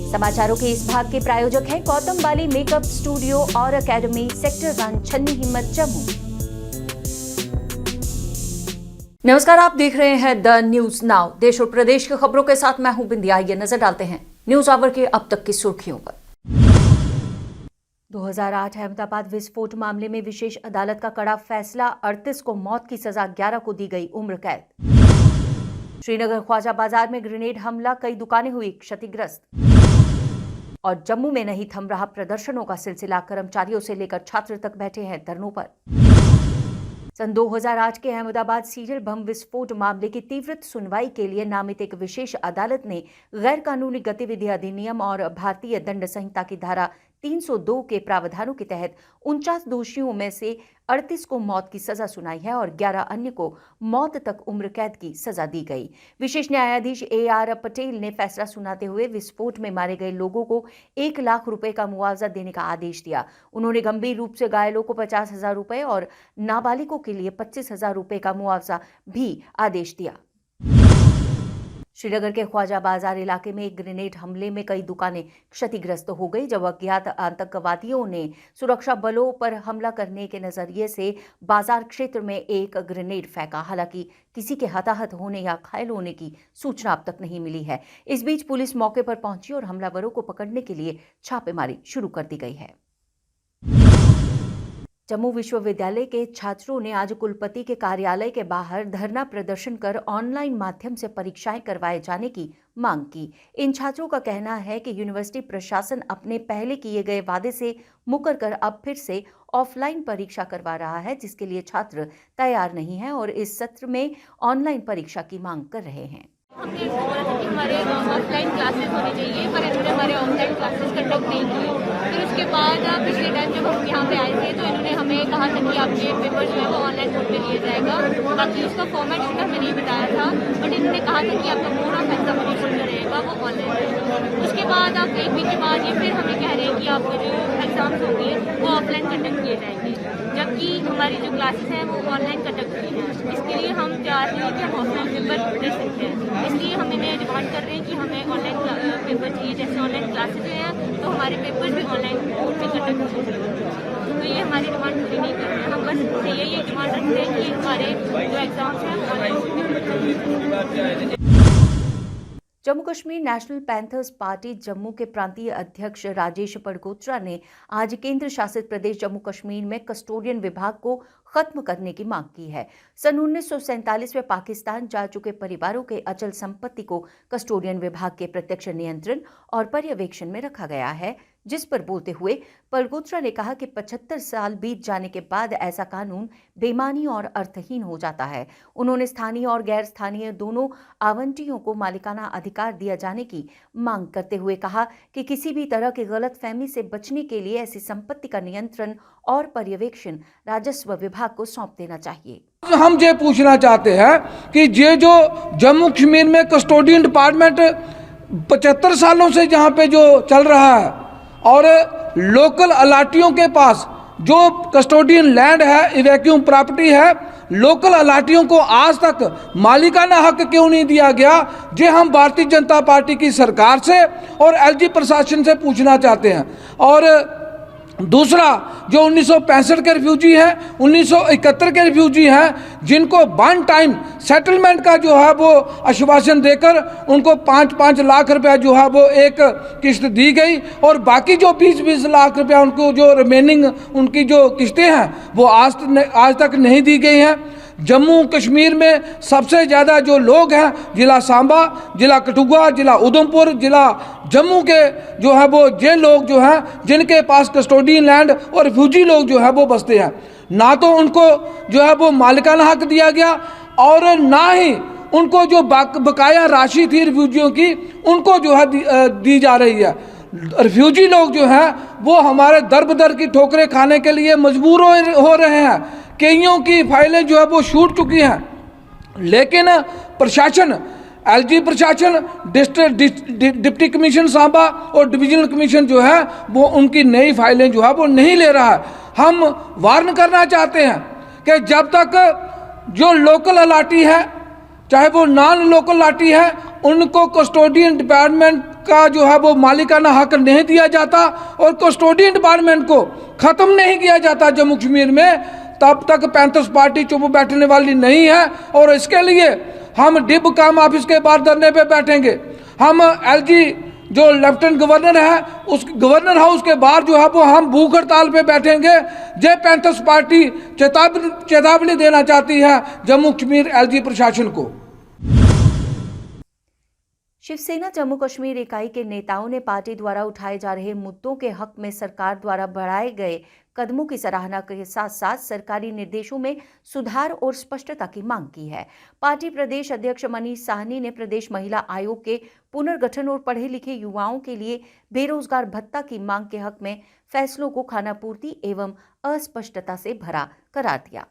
समाचारों के इस भाग के प्रायोजक हैं गौतम बाली मेकअप स्टूडियो और एकेडमी, सेक्टर 1, छन्नी हिम्मत, जम्मू। नमस्कार, आप देख रहे हैं द न्यूज नाउ। देश और प्रदेश की खबरों के साथ मैं हूं बिंदिया। ये नजर डालते हैं न्यूज आवर के अब तक की सुर्खियों पर। 2008 अहमदाबाद विस्फोट मामले में विशेष अदालत का कड़ा फैसला, 38 को मौत की सजा, 11 को दी गई उम्र कैद। श्रीनगर ख्वाजा बाजार में ग्रेनेड हमला, कई दुकानें हुई क्षतिग्रस्त। और जम्मू में नहीं थम रहा प्रदर्शनों का सिलसिला, कर्मचारियों से लेकर छात्र तक बैठे हैं धरनों पर। सन 2008 के अहमदाबाद सीरियल बम विस्फोट मामले की तीव्र सुनवाई के लिए नामित एक विशेष अदालत ने गैर कानूनी गतिविधि अधिनियम और भारतीय दंड संहिता की धारा 302 के प्रावधानों के तहत 49 दोषियों में से 38 को मौत की सजा सुनाई है और 11 अन्य को मौत तक उम्र कैद की सजा दी गई। विशेष न्यायाधीश AR पटेल ने फैसला सुनाते हुए विस्फोट में मारे गए लोगों को 1 लाख रुपए का मुआवजा देने का आदेश दिया। उन्होंने गंभीर रूप से घायलों को 50,000 रुपए और नाबालिगों के लिए 25,000 रुपए का मुआवजा भी आदेश दिया। श्रीनगर के ख्वाजा बाजार इलाके में एक ग्रेनेड हमले में कई दुकानें क्षतिग्रस्त हो गई, जब अज्ञात आतंकवादियों ने सुरक्षा बलों पर हमला करने के नजरिए से बाजार क्षेत्र में एक ग्रेनेड फेंका। हालांकि किसी के हताहत होने या घायल होने की सूचना अब तक नहीं मिली है। इस बीच पुलिस मौके पर पहुंची और हमलावरों को पकड़ने के लिए छापेमारी शुरू कर दी गई है। जम्मू विश्वविद्यालय के छात्रों ने आज कुलपति के कार्यालय के बाहर धरना प्रदर्शन कर ऑनलाइन माध्यम से परीक्षाएं करवाए जाने की मांग की। इन छात्रों का कहना है कि यूनिवर्सिटी प्रशासन अपने पहले किए गए वादे से मुकर कर अब फिर से ऑफलाइन परीक्षा करवा रहा है, जिसके लिए छात्र तैयार नहीं हैं और इस सत्र में ऑनलाइन परीक्षा की मांग कर रहे हैं। हमने बोला था कि हमारे ऑफलाइन क्लासेस होनी चाहिए, पर इन्होंने हमारे ऑफलाइन क्लासेस कंडक्ट नहीं की। फिर उसके बाद पिछले टाइम जब हम यहाँ पे आए थे तो इन्होंने हमें कहा था कि आपके पेपर जो है वो ऑनलाइन मोड पे लिया जाएगा। बाकी उसका फॉर्मेट इन्होंने हमें नहीं बताया था, बट इन्होंने कहा था कि आपका मोड ऑफ एग्जामिनेशन जो रहेगा वो ऑनलाइन रहेगा। उसके बाद अब एक वीक के बाद ये फिर हमें कह रहे हैं कि आपके जो एग्जाम्स होंगे वो ऑफलाइन कंडक्ट किए जाएंगे, जबकि हमारी जो क्लासेस हैं वो ऑनलाइन कंडक्ट की हैं। इसके लिए हम तैयार नहीं कि हम ऑफलाइन पेपर दे सकते हैं, इसलिए हम इन्हें डिमांड कर रहे हैं कि हमें ऑनलाइन पेपर चाहिए। जैसे ऑनलाइन क्लासेज हैं तो हमारे पेपर भी ऑनलाइन मोड पे कंडक्ट होने चाहिए। तो ये हमारी डिमांड पूरी नहीं कर रहे हैं। हम बस यही डिमांड रखते हैं कि हमारे जो एग्जाम्स हैं online. Jammu Kashmir national panthers party Jammu के प्रांतीय अध्यक्ष राजेश परगोत्रा ने आज केंद्र शासित प्रदेश जम्मू कश्मीर में कस्टोडियन विभाग को खत्म करने की मांग की है। सन 1947 में पाकिस्तान जा चुके परिवारों के अचल संपत्ति को कस्टोडियन विभाग के प्रत्यक्ष नियंत्रण और पर्यवेक्षण में रखा गया है, जिस पर बोलते हुए परगोत्रा ने कहा कि 75 साल बीत जाने के बाद ऐसा कानून बेमानी और अर्थहीन हो जाता है। उन्होंने स्थानीय और गैर स्थानीय दोनों आवंटियों को मालिकाना अधिकार दिया जाने की मांग करते हुए कहा कि किसी भी तरह की गलतफहमी से बचने के लिए ऐसी संपत्ति का नियंत्रण और पर्यवेक्षण राजस्व विभाग को सौंप देना चाहिए। हम ये पूछना चाहते हैं कि ये जो जम्मू कश्मीर में कस्टोडियन डिपार्टमेंट 75 सालों से जहाँ पे जो चल रहा है और लोकल अलाटियों के पास जो कस्टोडियन लैंड है, इवैक्यूम प्रॉपर्टी है, लोकल अलाटियों को आज तक मालिकाना हक क्यों नहीं दिया गया, ये हम भारतीय जनता पार्टी की सरकार से और LG प्रशासन से पूछना चाहते हैं। और दूसरा, जो 1965 के रिफ्यूजी हैं, 1971 के रिफ्यूजी हैं, जिनको वन टाइम सेटलमेंट का जो है वो आश्वासन देकर उनको 5-5 लाख रुपया जो है वो एक किस्त दी गई और बाकी जो 20-20 लाख रुपया उनको जो रिमेनिंग उनकी जो किस्तें हैं वो आज तक नहीं दी गई हैं। जम्मू कश्मीर में सबसे ज़्यादा जो लोग हैं जिला सांबा, जिला कठुआ, जिला उधमपुर, जिला जम्मू के जो है वो ये लोग जो हैं जिनके पास कस्टोडियन लैंड और रिफ्यूजी लोग जो है वो बसते हैं। ना तो उनको जो है वो मालिकाना हक दिया गया और ना ही उनको जो बकाया राशि थी रिफ्यूजियों की उनको जो है दी जा रही है। रिफ्यूजी लोग जो हैं वो हमारे दर बदर की ठोकरें खाने के लिए मजबूर हो रहे हैं। कईयों की फाइलें जो है वो छूट चुकी हैं, लेकिन प्रशासन, LG प्रशासन, डिप्टी कमीशन सांबा और डिविजनल कमीशन जो है वो उनकी नई फाइलें जो है वो नहीं ले रहा है। हम वार्न करना चाहते हैं कि जब तक जो लोकल अलाटी है, चाहे वो नॉन लोकल अलाटी है, उनको कस्टोडियन डिपार्टमेंट का जो है वो मालिकाना हक नहीं दिया जाता और कस्टोडियन डिपार्टमेंट को ख़त्म नहीं किया जाता जम्मू कश्मीर में, तब तक पैंथर्स पार्टी चुप बैठने वाली नहीं है। और इसके लिए हम डिब काम ऑफिस के बाहर धरने पे बैठेंगे। हम एलजी जो लेफ्टिनेंट गवर्नर है उस गवर्नर हाउस के बाहर जो है वो हम भूख हड़ताल पे बैठेंगे। जे पैंथर्स पार्टी चेतावनी देना चाहती है जम्मू कश्मीर एलजी प्रशासन को। शिवसेना जम्मू कश्मीर इकाई के नेताओं ने पार्टी द्वारा उठाए जा रहे मुद्दों के हक में सरकार द्वारा बढ़ाए गए कदमों की सराहना के साथ साथ सरकारी निर्देशों में सुधार और स्पष्टता की मांग की है। पार्टी प्रदेश अध्यक्ष मनीष साहनी ने प्रदेश महिला आयोग के पुनर्गठन और पढ़े लिखे युवाओं के लिए बेरोजगार भत्ता की मांग के हक में फैसलों को खानापूर्ति एवं अस्पष्टता से भरा करार दिया।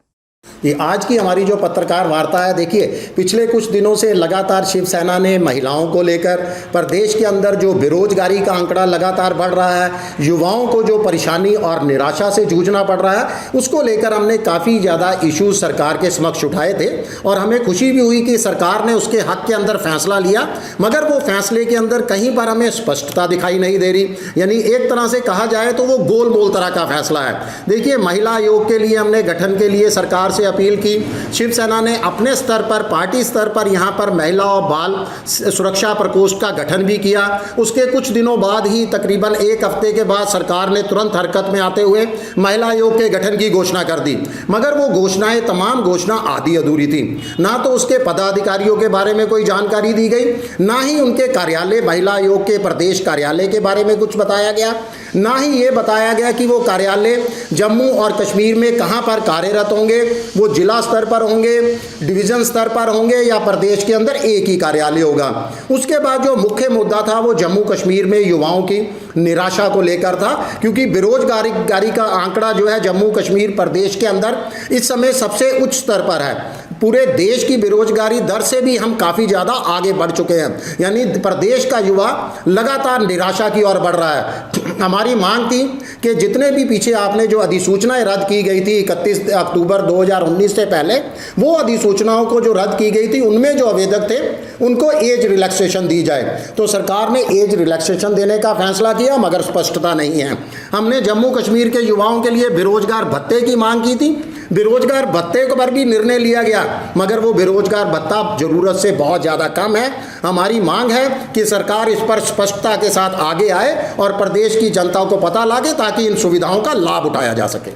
ये आज की हमारी जो पत्रकार वार्ता है, देखिए पिछले कुछ दिनों से लगातार शिवसेना ने महिलाओं को लेकर प्रदेश के अंदर जो बेरोजगारी का आंकड़ा लगातार बढ़ रहा है, युवाओं को जो परेशानी और निराशा से जूझना पड़ रहा है, उसको लेकर हमने काफ़ी ज़्यादा इश्यूज सरकार के समक्ष उठाए थे और हमें खुशी भी हुई कि सरकार ने उसके हक के अंदर फैसला लिया। मगर वो फैसले के अंदर कहीं पर हमें स्पष्टता दिखाई नहीं दे रही, यानी एक तरह से कहा जाए तो वो गोल मोल तरह का फैसला है। देखिए महिला आयोग के लिए हमने गठन के लिए सरकार से अपील की। शिवसेना ने अपने स्तर पर पार्टी स्तर पर यहाँ पर महिला और बाल सुरक्षा प्रकोष्ठ का गठन भी किया। उसके कुछ दिनों बाद ही तकरीबन एक हफ्ते के बाद सरकार ने तुरंत हरकत में आते हुए महिला आयोग के गठन की घोषणा कर दी। मगर वो घोषणाएं तमाम घोषणा आधी अधूरी थी। ना तो उसके पदाधिकारियों के बारे में कोई जानकारी दी गई, ना ही उनके कार्यालय महिला आयोग के प्रदेश कार्यालय के बारे में कुछ बताया गया, ना ही ये बताया गया कि वो कार्यालय जम्मू और कश्मीर में कहाँ पर कार्यरत होंगे, वो जिला स्तर पर होंगे, डिवीज़न स्तर पर होंगे या प्रदेश के अंदर एक ही कार्यालय होगा। उसके बाद जो मुख्य मुद्दा था वो जम्मू कश्मीर में युवाओं की निराशा को लेकर था, क्योंकि बेरोजगारी का आंकड़ा जो है जम्मू कश्मीर प्रदेश के अंदर इस समय सबसे उच्च स्तर पर है। पूरे देश की बेरोजगारी दर से भी हम काफ़ी ज़्यादा आगे बढ़ चुके हैं, यानी प्रदेश का युवा लगातार निराशा की ओर बढ़ रहा है। हमारी मांग थी कि जितने भी पीछे आपने जो अधिसूचनाएं रद्द की गई थी 31 अक्टूबर 2019 से पहले, वो अधिसूचनाओं को जो रद्द की गई थी उनमें जो आवेदक थे उनको एज रिलैक्सेशन दी जाए। तो सरकार ने एज रिलैक्सेशन देने का फैसला किया, मगर स्पष्टता नहीं है। हमने जम्मू कश्मीर के युवाओं के लिए बेरोजगार भत्ते की मांग की थी। बेरोजगार भत्ते पर भी निर्णय लिया गया, मगर वो बेरोजगार भत्ता जरूरत से बहुत ज़्यादा कम है। हमारी मांग है कि सरकार इस पर स्पष्टता के साथ आगे आए और प्रदेश की जनता को पता लगे ताकि इन सुविधाओं का लाभ उठाया जा सके।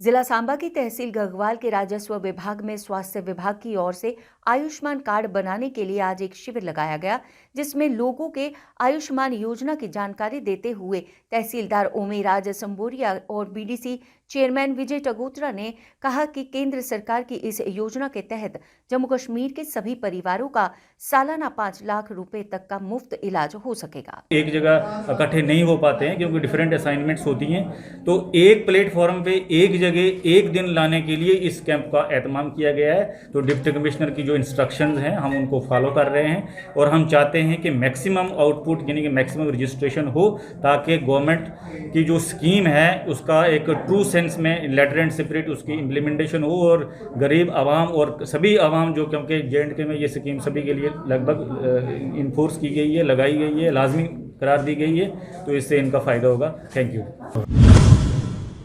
जिला सांबा की तहसील गढ़वाल के राजस्व विभाग में स्वास्थ्य विभाग की ओर से आयुष्मान कार्ड बनाने के लिए आज एक शिविर लगाया गया, जिसमें लोगों के आयुष्मान योजना की जानकारी देते हुए तहसीलदार ओमेराज संबोरिया और बीडीसी चेयरमैन विजय टगोत्रा ने कहा कि केंद्र सरकार की इस योजना के तहत जम्मू कश्मीर के सभी परिवारों का सालाना 5 लाख रुपए तक का मुफ्त इलाज हो सकेगा। एक जगह इकट्ठे नहीं हो पाते हैं क्योंकि डिफरेंट असाइनमेंट्स होती हैं, तो एक प्लेटफॉर्म पे एक जगह एक दिन लाने के लिए इस कैंप का एहतमाम किया गया है। तो डिप्टी कमिश्नर की जो इंस्ट्रक्शंस हैं हम उनको फॉलो कर रहे हैं और हम चाहते हैं कि मैक्सिमम आउटपुट यानी कि मैक्सिमम रजिस्ट्रेशन हो, ताकि गवर्नमेंट की जो स्कीम है उसका एक ट्रू सेंस में लेटर एंड स्पिरिट उसकी इम्प्लीमेंटेशन हो और गरीब आवाम और सभी आवाम जो, क्योंकि J&K में ये स्कीम सभी के लिए लगभग इन्फोर्स की गई है, लगाई गई है, लाजमी करार दी गई है, तो इससे इनका फ़ायदा होगा। Thank you.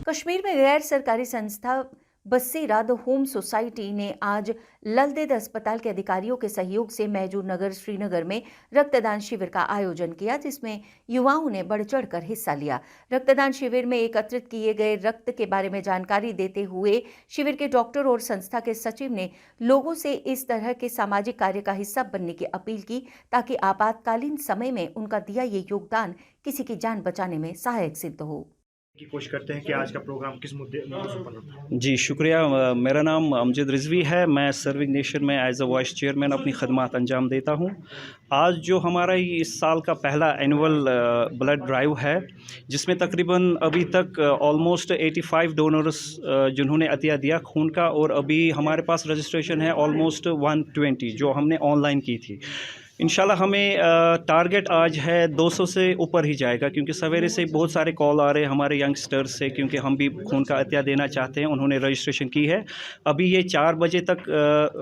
कश्मीर में गैर सरकारी संस्था बस्सीरा द होम सोसाइटी ने आज ललदेद अस्पताल के अधिकारियों के सहयोग से महजूर नगर श्रीनगर में रक्तदान शिविर का आयोजन किया, जिसमें युवाओं ने बढ़ चढ़कर हिस्सा लिया। रक्तदान शिविर में एकत्रित किए गए रक्त के बारे में जानकारी देते हुए शिविर के डॉक्टर और संस्था के सचिव ने लोगों से इस तरह के सामाजिक कार्य का हिस्सा बनने की अपील की, ताकि आपातकालीन समय में उनका दिया ये योगदान किसी की जान बचाने में सहायक सिद्ध हो। की कोशिश करते हैं कि आज का प्रोग्राम किस मुद्दे पर होता है। जी शुक्रिया। मेरा नाम अमजद रिजवी है। मैं सर्विंग नेशन में एज अ वाइस चेयरमैन अपनी खदमात अंजाम देता हूँ। आज जो हमारा इस साल का पहला एनुअल ब्लड ड्राइव है, जिसमें तकरीबन अभी तक ऑलमोस्ट 85 डोनर्स जिन्होंने अतिया दिया खून का, और अभी हमारे पास रजिस्ट्रेशन है ऑलमोस्ट 120 जो हमने ऑनलाइन की थी। इंशाल्लाह हमें टारगेट आज है 200 से ऊपर ही जाएगा, क्योंकि सवेरे से बहुत सारे कॉल आ रहे हैं हमारे यंगस्टर्स से, क्योंकि हम भी खून का अतिया देना चाहते हैं। उन्होंने रजिस्ट्रेशन की है। अभी ये 4 बजे तक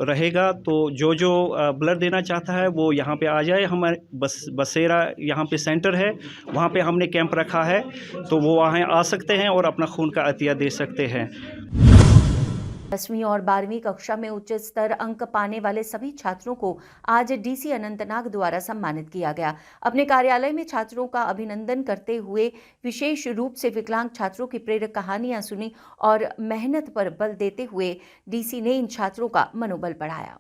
रहेगा, तो जो ब्लड देना चाहता है वो यहाँ पे आ जाए। हमारे बसेरा यहाँ पे सेंटर है, वहाँ पे हमने कैंप रखा है, तो वो वहाँ आ सकते हैं और अपना खून का अतिया दे सकते हैं। 10वीं और 12वीं कक्षा में उच्च स्तर अंक पाने वाले सभी छात्रों को आज डीसी अनंतनाग द्वारा सम्मानित किया गया। अपने कार्यालय में छात्रों का अभिनंदन करते हुए विशेष रूप से विकलांग छात्रों की प्रेरक कहानियां सुनी और मेहनत पर बल देते हुए डीसी ने इन छात्रों का मनोबल बढ़ाया।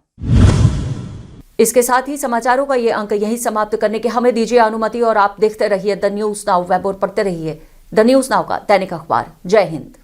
इसके साथ ही समाचारों का ये अंक यहीं समाप्त करने की हमें दीजिए अनुमति और आप देखते रहिए द न्यूज़ नाउ वेब और पढ़ते रहिए द न्यूज़ नाउ का दैनिक अखबार। जय हिंद।